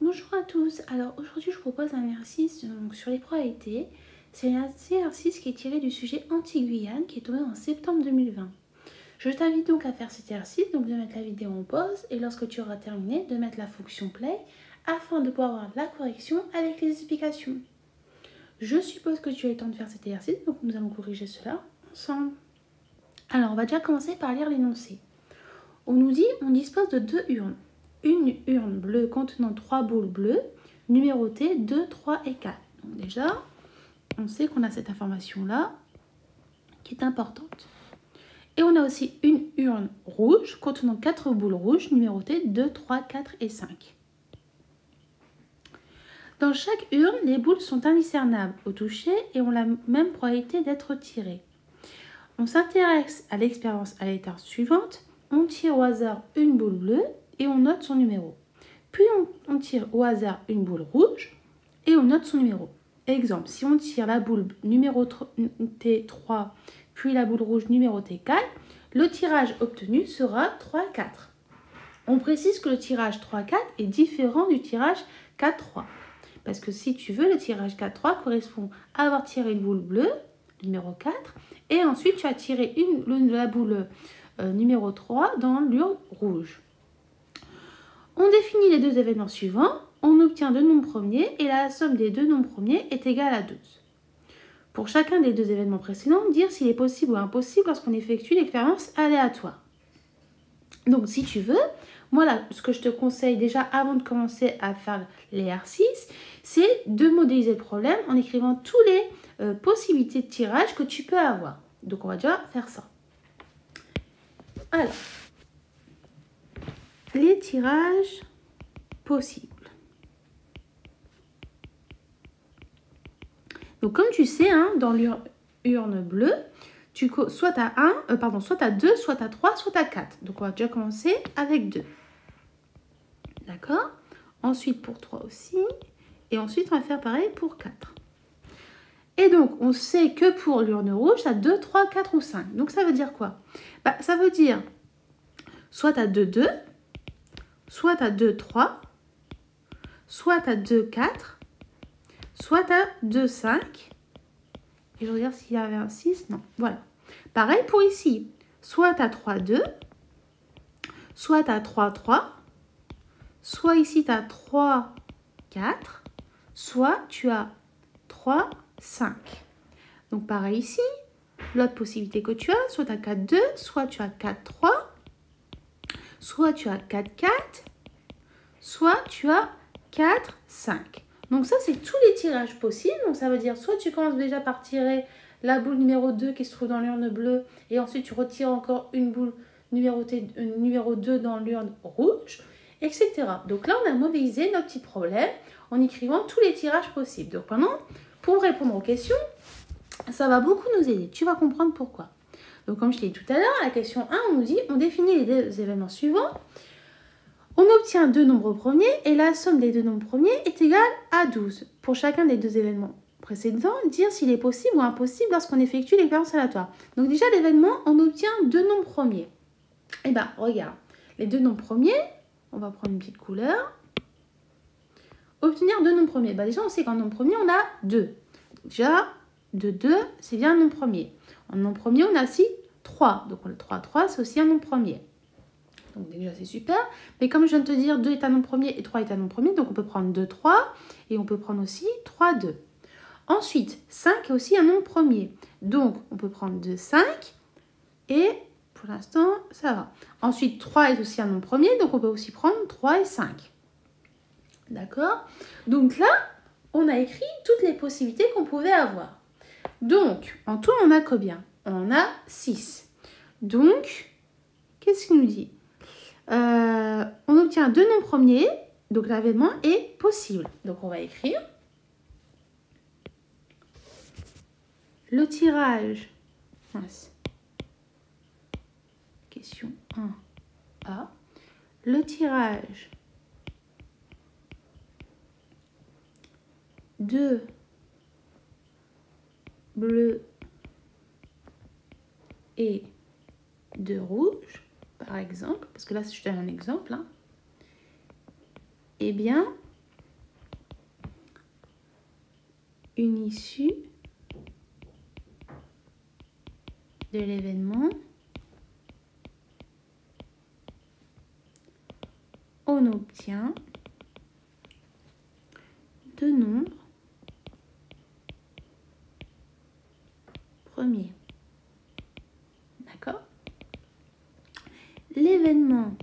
Bonjour à tous, alors aujourd'hui je vous propose un exercice sur les probabilités. C'est un exercice qui est tiré du sujet anti-Guyane qui est tombé en septembre 2020. Je t'invite donc à faire cet exercice, donc de mettre la vidéo en pause et lorsque tu auras terminé de mettre la fonction play afin de pouvoir avoir la correction avec les explications. Je suppose que tu as eu le temps de faire cet exercice, donc nous allons corriger cela ensemble. Alors on va déjà commencer par lire l'énoncé. On nous dit on dispose de deux urnes. Une urne bleue contenant 3 boules bleues, numérotées 2, 3 et 4. Donc déjà, on sait qu'on a cette information-là qui est importante. Et on a aussi une urne rouge contenant 4 boules rouges, numérotées 2, 3, 4 et 5. Dans chaque urne, les boules sont indiscernables au toucher et ont la même probabilité d'être tirées. On s'intéresse à l'expérience à l'étape suivante. On tire au hasard une boule bleue et on note son numéro. Puis on tire au hasard une boule rouge et on note son numéro. Exemple, si on tire la boule numérotée 3 puis la boule rouge numérotée 4, le tirage obtenu sera 3-4. On précise que le tirage 3-4 est différent du tirage 4-3. Parce que si tu veux, le tirage 4-3 correspond à avoir tiré une boule bleue, numéro 4, et ensuite tu as tiré la boule numéro 3 dans l'urne rouge. On définit les deux événements suivants, on obtient deux nombres premiers et la somme des deux nombres premiers est égale à 12. Pour chacun des deux événements précédents, dire s'il est possible ou impossible lorsqu'on effectue l'expérience aléatoire. Donc si tu veux, voilà ce que je te conseille déjà avant de commencer à faire l'exercice, c'est de modéliser le problème en écrivant toutes les possibilités de tirage que tu peux avoir. Donc on va déjà faire ça. Alors, les tirages possibles. Donc comme tu sais, hein, dans l'urne bleue, soit tu as 2, soit tu as 3, soit tu as 4. Donc on va déjà commencer avec 2. D'accord? Ensuite pour 3 aussi. Et ensuite on va faire pareil pour 4. Et donc on sait que pour l'urne rouge, tu as 2, 3, 4 ou 5. Donc ça veut dire quoi? Ça veut dire soit tu as 2, 2, soit tu as 2, 3, soit tu as 2, 4, soit tu as 2, 5. Et je regarde s'il y avait un 6. Non, voilà. Pareil pour ici. Soit tu as 3, 2, soit tu as 3, 3, soit ici tu as 3, 4, soit tu as 3, 5. Donc pareil ici. L'autre possibilité que tu as, soit tu as 4, 2, soit tu as 4, 3, soit tu as 4, 4, soit tu as 4, 5. Donc ça, c'est tous les tirages possibles. Donc ça veut dire soit tu commences déjà par tirer la boule numéro 2 qui se trouve dans l'urne bleue et ensuite tu retires encore une boule numéro 2 dans l'urne rouge, etc. Donc là, on a modélisé notre petit problème en écrivant tous les tirages possibles. Donc maintenant, pour répondre aux questions, ça va beaucoup nous aider. Tu vas comprendre pourquoi. Donc comme je l'ai dit tout à l'heure, la question 1, on nous dit, on définit les deux événements suivants. On obtient deux nombres premiers et la somme des deux nombres premiers est égale à 12. Pour chacun des deux événements précédents, dire s'il est possible ou impossible lorsqu'on effectue l'expérience aléatoire. Donc déjà, l'événement, on obtient deux nombres premiers. Eh bien, regarde, les deux nombres premiers, on va prendre une petite couleur. Obtenir deux nombres premiers. Déjà, on sait qu'en nombre premier, on a 2. Déjà, de 2, c'est bien un nombre premier. En nombre premier, on a aussi 3. Donc, le 3, 3, c'est aussi un nombre premier. Donc, déjà, c'est super. Mais comme je viens de te dire, 2 est un nombre premier et 3 est un nombre premier. Donc, on peut prendre 2, 3. Et on peut prendre aussi 3, 2. Ensuite, 5 est aussi un nombre premier. Donc, on peut prendre 2, 5. Et pour l'instant, ça va. Ensuite, 3 est aussi un nombre premier. Donc, on peut aussi prendre 3 et 5. D'accord? Donc là, on a écrit toutes les possibilités qu'on pouvait avoir. Donc, en tout, on a combien? On a 6. Donc, qu'est-ce qu'il nous dit? On obtient deux nombres premiers, donc l'événement est possible. Donc, on va écrire le tirage. Question 1A. Le tirage de bleu et de rouge, par exemple, parce que là, je te donne un exemple, hein, eh bien, une issue de l'événement, on obtient deux nombres premiers. D'accord? L'événement,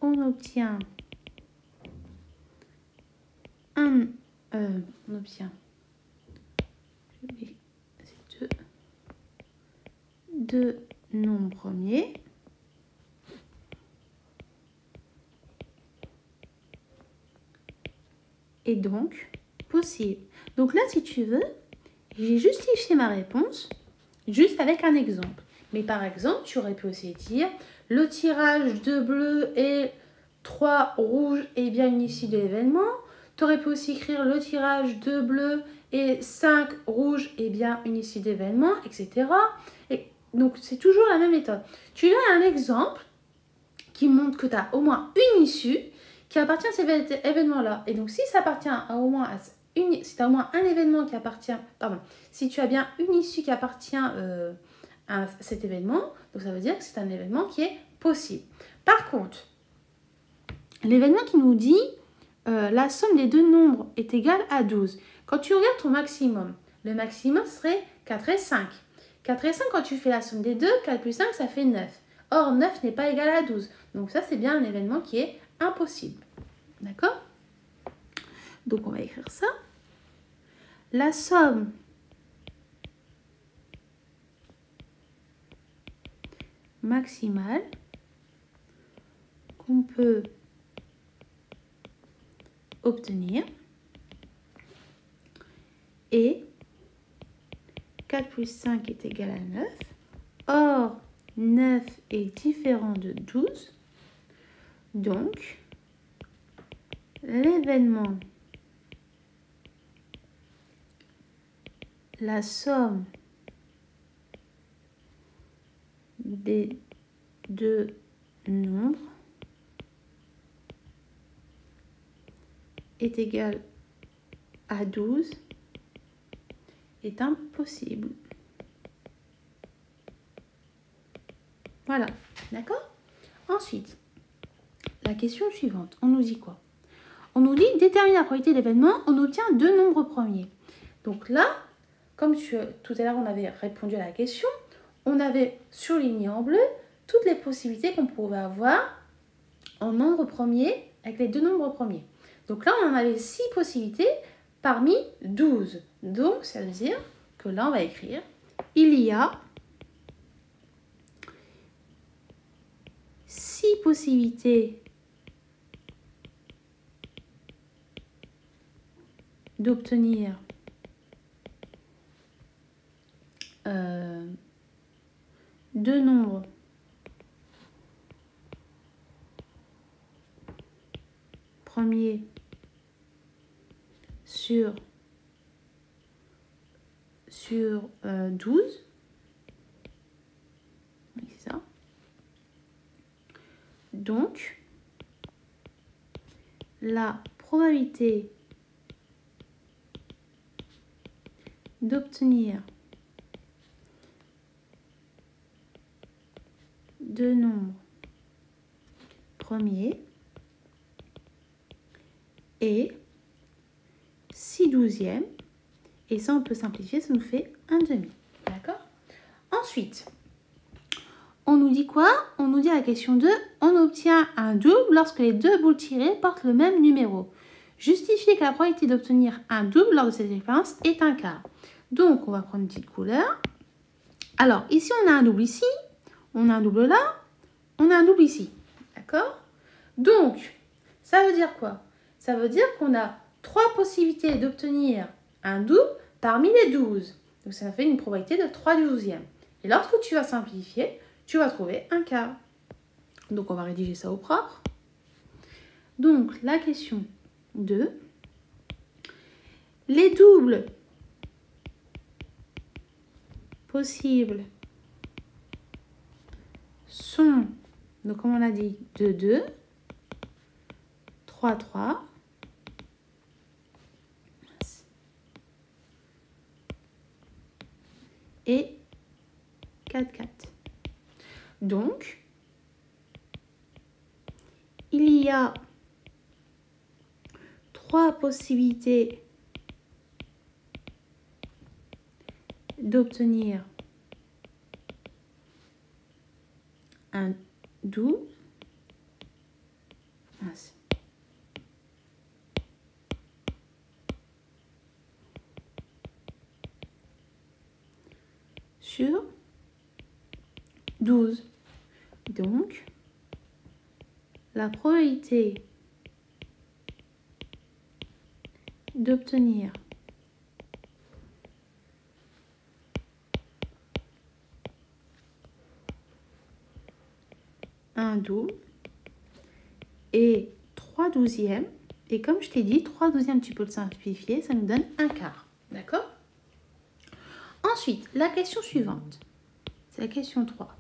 on obtient deux nombres premiers. Et donc, possible. Donc là, si tu veux, j'ai justifié ma réponse juste avec un exemple. Mais par exemple, tu aurais pu aussi dire le tirage 2 bleus et 3 rouges est bien une issue de l'événement. Tu aurais pu aussi écrire le tirage 2 bleus et 5 rouges est bien une issue d'événement, etc. Et donc, c'est toujours la même méthode. Tu donnes un exemple qui montre que tu as au moins une issue qui appartient à cet événement-là. Et donc, si ça appartient à au moins si tu as au moins un événement qui appartient, si tu as bien une issue qui appartient à cet événement, donc ça veut dire que c'est un événement qui est possible. Par contre, l'événement qui nous dit la somme des deux nombres est égale à 12. Quand tu regardes ton maximum, le maximum serait 4 et 5. 4 et 5, quand tu fais la somme des deux, 4 plus 5, ça fait 9. Or, 9 n'est pas égal à 12. Donc ça, c'est bien un événement qui est impossible. D'accord? Donc, on va écrire ça. La somme maximale qu'on peut obtenir est 4 plus 5 est égal à 9. Or, 9 est différent de 12. Donc, l'événement, la somme des deux nombres est égale à 12 est impossible. Voilà, d'accord? Ensuite, la question suivante, on nous dit quoi? On nous dit déterminer la probabilité d'événement, on obtient deux nombres premiers. Donc là, comme tout à l'heure on avait répondu à la question, on avait surligné en bleu toutes les possibilités qu'on pouvait avoir en nombre premier avec les deux nombres premiers. Donc là, on en avait 6 possibilités parmi 12. Donc, ça veut dire que là, on va écrire il y a 6 possibilités d'obtenir deux nombres premiers sur 12. Oui, c'est ça. Donc, la probabilité d'obtenir deux nombres premiers est 6/12. Et ça, on peut simplifier, ça nous fait 1/2. D'accord? Ensuite, on nous dit quoi? On nous dit à la question 2, on obtient un double lorsque les deux boules tirées portent le même numéro. Justifier que la probabilité d'obtenir un double lors de cette expérience est un quart. Donc, on va prendre une petite couleur. Alors, ici, on a un double ici, on a un double là, on a un double ici. D'accord? Donc, ça veut dire quoi? Ça veut dire qu'on a 3 possibilités d'obtenir un double parmi les 12. Donc, ça fait une probabilité de 3/12. Et lorsque tu vas simplifier, tu vas trouver un quart. Donc, on va rédiger ça au propre. Donc, la question 2. Les doubles possibles sont, donc comme on a dit, 2, 2, 3, 3, et 4, 4. Donc, il y a 3 possibilités d'obtenir un double. Sur 12. Donc, la probabilité d'obtenir un double est 3 douzièmes. Et comme je t'ai dit, 3 douzièmes, tu peux le simplifier, ça nous donne un quart. D'accord? Ensuite, la question suivante, c'est la question 3.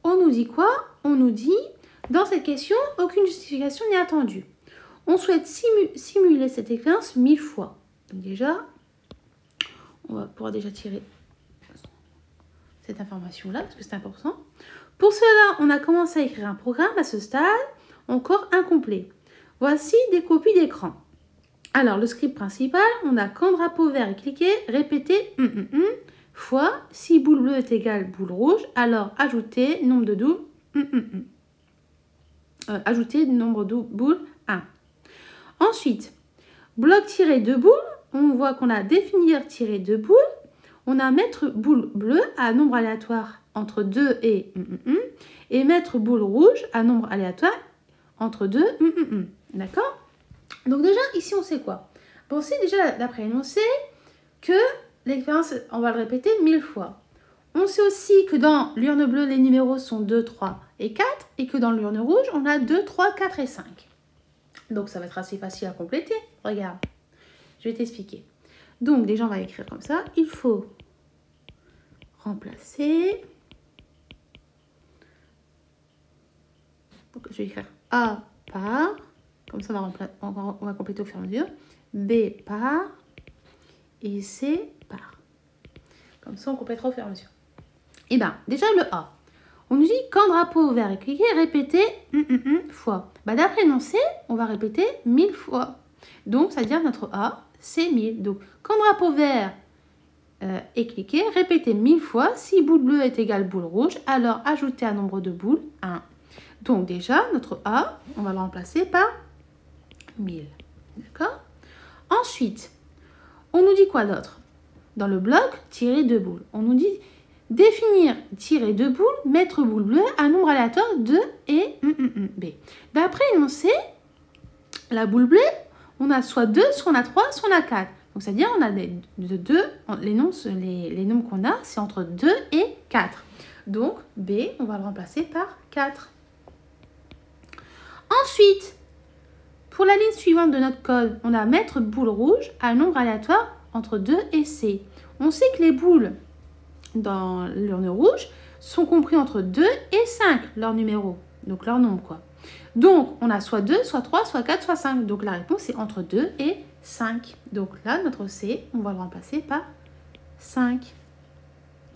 On nous dit quoi? On nous dit, dans cette question, aucune justification n'est attendue. On souhaite simuler cette expérience 1000 fois. Donc déjà, on va pouvoir déjà tirer cette information-là, parce que c'est important. Pour cela, on a commencé à écrire un programme à ce stade, encore incomplet. Voici des copies d'écran. Alors, le script principal, on a quand drapeau vert est cliqué, répéter fois, si boule bleue est égale boule rouge, alors ajouter nombre de doubles, ajouter nombre de boules 1. Ensuite, bloc tiré 2 boules, on voit qu'on a définir tirer 2 boules, on a mettre boule bleue à nombre aléatoire entre 2 et mettre boule rouge à nombre aléatoire entre 2 D'accord? Donc déjà, ici, on sait quoi? Bon, on sait déjà, d'après l'énoncé, que l'expérience, on va le répéter 1000 fois. On sait aussi que dans l'urne bleue, les numéros sont 2, 3 et 4, et que dans l'urne rouge, on a 2, 3, 4 et 5. Donc, ça va être assez facile à compléter. Regarde, je vais t'expliquer. Donc, déjà, on va écrire comme ça. Il faut remplacer. Donc, je vais écrire A par... Comme ça, on va compléter au fur et à mesure. B par et C par. Comme ça, on complétera au fur et à mesure. Et bien, déjà le A. On nous dit quand drapeau vert est cliqué, répéter fois. D'après l'énoncé, on va répéter 1000 fois. Donc, ça veut dire notre A, c'est 1000. Donc, quand drapeau vert est cliqué, répéter 1000 fois. Si boule bleue est égale boule rouge, alors ajouter un nombre de boules 1. Donc, déjà, notre A, on va le remplacer par 1000. D'accord? Ensuite, on nous dit quoi d'autre? Dans le bloc, tirer 2 boules. On nous dit définir tirer 2 boules, mettre boule bleue à nombre aléatoire 2 et B. D'après l'énoncé, la boule bleue, on a soit 2, soit on a 3, soit on a 4. Donc, c'est-à-dire on a les nombres qu'on a, c'est entre 2 et 4. Donc, B, on va le remplacer par 4. Ensuite, pour la ligne suivante de notre code, on a mettre boule rouge à un nombre aléatoire entre 2 et C. On sait que les boules dans l'urne rouge sont compris entre 2 et 5, leur numéro, donc leur nombre quoi. Donc, on a soit 2, soit 3, soit 4, soit 5. Donc, la réponse est entre 2 et 5. Donc là, notre C, on va le remplacer par 5.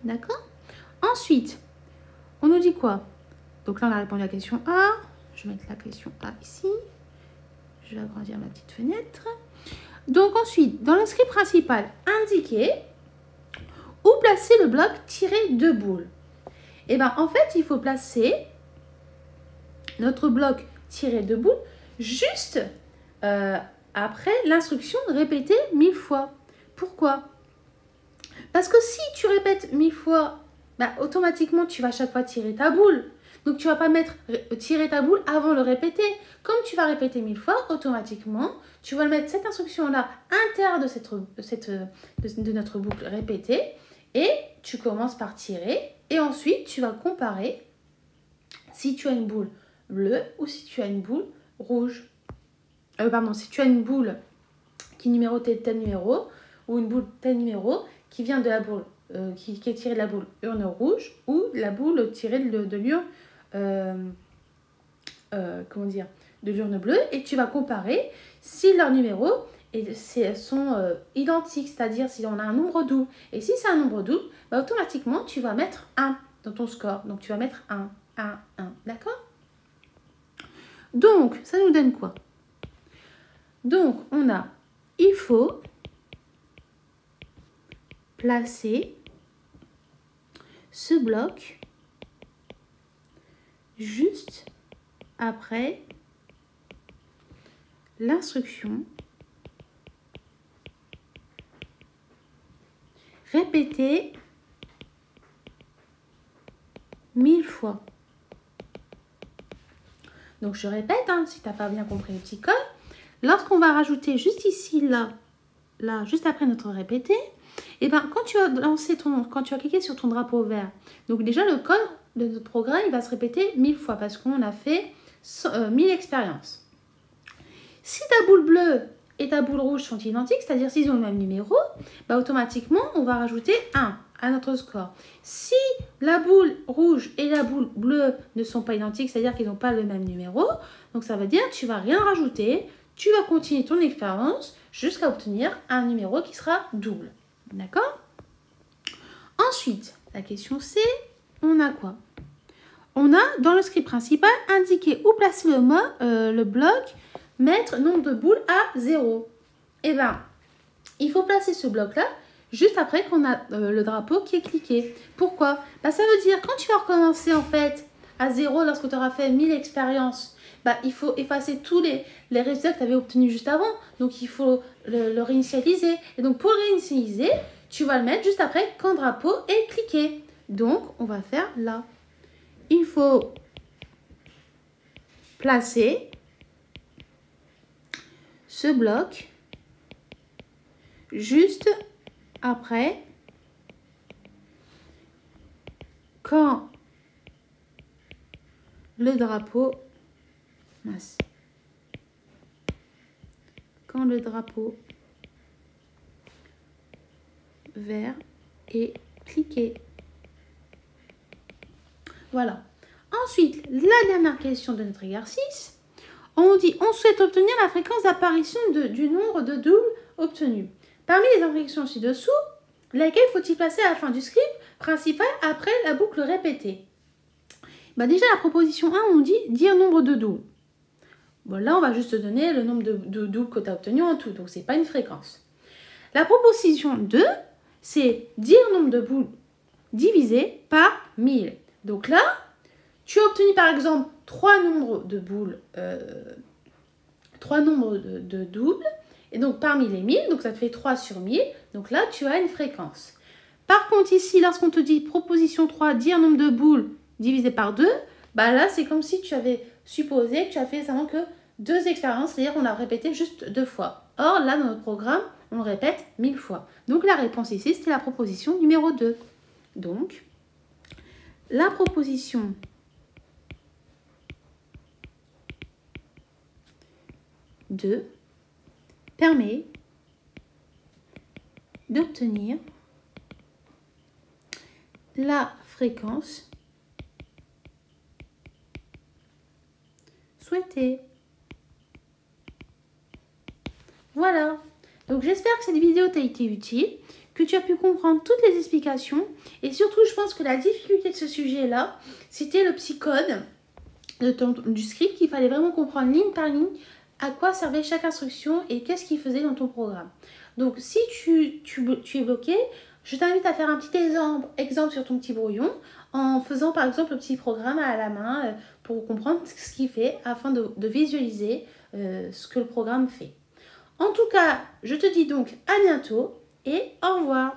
D'accord? Ensuite, on nous dit quoi? Donc là, on a répondu à la question A. Je vais mettre la question A ici. Je vais agrandir ma petite fenêtre. Donc ensuite, dans le script principal, indiquer où placer le bloc tirer 2 boules. Et bien, en fait, il faut placer notre bloc tirer 2 boules juste après l'instruction de répéter 1000 fois. Pourquoi? Parce que si tu répètes 1000 fois, automatiquement, tu vas chaque fois tirer ta boule. Donc, tu ne vas pas mettre tirer ta boule avant de le répéter. Comme tu vas répéter 1000 fois, automatiquement, tu vas le mettre cette instruction-là à l'intérieur de notre boucle répétée. Et tu commences par tirer. Et ensuite, tu vas comparer si tu as une boule bleue ou si tu as une boule rouge. Si tu as une boule qui est numéro tel numéro ou une boule tel numéro qui vient de la boule, qui est tirée de la boule urne rouge ou la boule tirée de l'urne de l'urne bleue, et tu vas comparer si leur numéro et elles sont identiques, c'est-à-dire si on a un nombre double. Et si c'est un nombre double, bah, automatiquement, tu vas mettre 1 dans ton score. Donc, tu vas mettre 1, 1, 1. D'accord? Donc, ça nous donne quoi? Donc, on a, il faut placer ce bloc juste après l'instruction répétée 1000 fois. Donc, je répète, hein, si tu n'as pas bien compris le petit code, lorsqu'on va rajouter juste ici, là, juste après notre répété, et ben quand tu vas cliquer sur ton drapeau vert, donc déjà le code de notre programme, il va se répéter 1000 fois parce qu'on a fait 1000 expériences. Si ta boule bleue et ta boule rouge sont identiques, c'est-à-dire s'ils ont le même numéro, bah automatiquement, on va rajouter 1 à notre score. Si la boule rouge et la boule bleue ne sont pas identiques, c'est-à-dire qu'ils n'ont pas le même numéro, donc ça veut dire que tu ne vas rien rajouter, tu vas continuer ton expérience jusqu'à obtenir un numéro qui sera double. D'accord? Ensuite, la question C, on a quoi? On a dans le script principal indiqué où placer le bloc, mettre nombre de boules à 0. Eh bien, il faut placer ce bloc-là juste après qu'on a le drapeau qui est cliqué. Pourquoi? Bah, ça veut dire quand tu vas recommencer en fait à 0 lorsque tu auras fait 1000 expériences, bah, il faut effacer tous les résultats que tu avais obtenus juste avant. Donc, il faut le réinitialiser. Et donc, pour le réinitialiser, tu vas le mettre juste après quand le drapeau est cliqué. Donc, on va faire là. Il faut placer ce bloc juste après quand le drapeau vert est cliqué. Voilà. Ensuite, la dernière question de notre exercice, on dit on souhaite obtenir la fréquence d'apparition du nombre de doubles obtenus. Parmi les instructions ci-dessous, laquelle faut-il placer à la fin du script principal après la boucle répétée? Bah déjà, la proposition 1, on dit dire nombre de doubles. Bon, là, on va juste donner le nombre de doubles que tu as obtenu en tout, donc ce n'est pas une fréquence. La proposition 2, c'est dire nombre de boules divisé par 1000. Donc là, tu as obtenu par exemple 3 nombres de boules, 3 nombres de doubles, et donc parmi les 1000, donc ça te fait 3 sur 1000, donc là tu as une fréquence. Par contre ici, lorsqu'on te dit proposition 3, dire nombre de boules divisé par 2, bah là c'est comme si tu avais supposé que tu as fait seulement que 2 expériences, c'est-à-dire qu'on l'a répété juste 2 fois. Or là dans notre programme, on le répète 1000 fois. Donc la réponse ici, c'était la proposition numéro 2. Donc, la proposition permet d'obtenir la fréquence souhaitée. Voilà. Donc j'espère que cette vidéo t'a été utile, que tu as pu comprendre toutes les explications et surtout je pense que la difficulté de ce sujet-là, c'était le petit code du script qu'il fallait vraiment comprendre ligne par ligne à quoi servait chaque instruction et qu'est-ce qu'il faisait dans ton programme. Donc si tu es bloqué, je t'invite à faire un petit exemple sur ton petit brouillon en faisant par exemple le petit programme à la main pour comprendre ce qu'il fait afin de visualiser ce que le programme fait. En tout cas, je te dis donc à bientôt et au revoir.